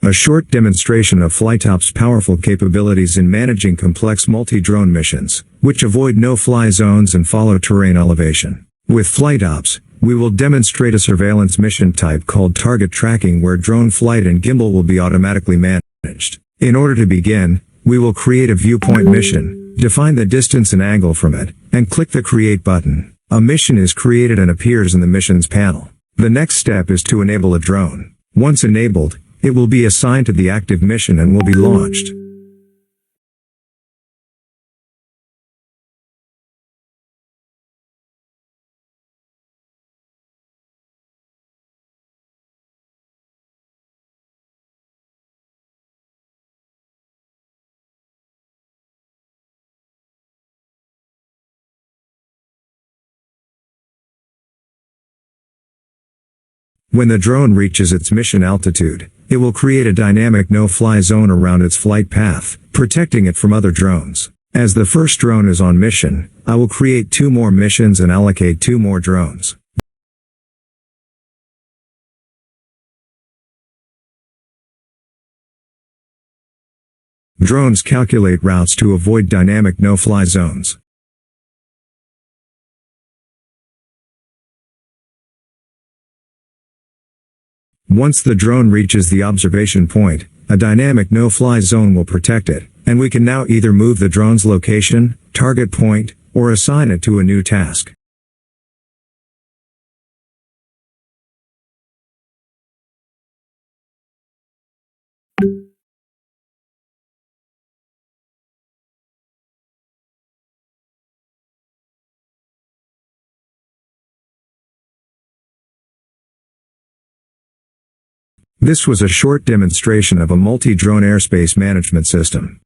A short demonstration of Flightops' powerful capabilities in managing complex multi-drone missions, which avoid no-fly zones and follow terrain elevation. With Flightops, we will demonstrate a surveillance mission type called target tracking where drone flight and gimbal will be automatically managed. In order to begin, we will create a viewpoint mission, define the distance and angle from it, and click the Create button. A mission is created and appears in the missions panel. The next step is to enable a drone. Once enabled, it will be assigned to the active mission and will be launched. When the drone reaches its mission altitude, it will create a dynamic no-fly zone around its flight path, protecting it from other drones. As the first drone is on mission, I will create 2 more missions and allocate 2 more drones. Drones calculate routes to avoid dynamic no-fly zones. Once the drone reaches the observation point, a dynamic no-fly zone will protect it, and we can now either move the drone's location, target point, or assign it to a new task. This was a short demonstration of a multi-drone airspace management system.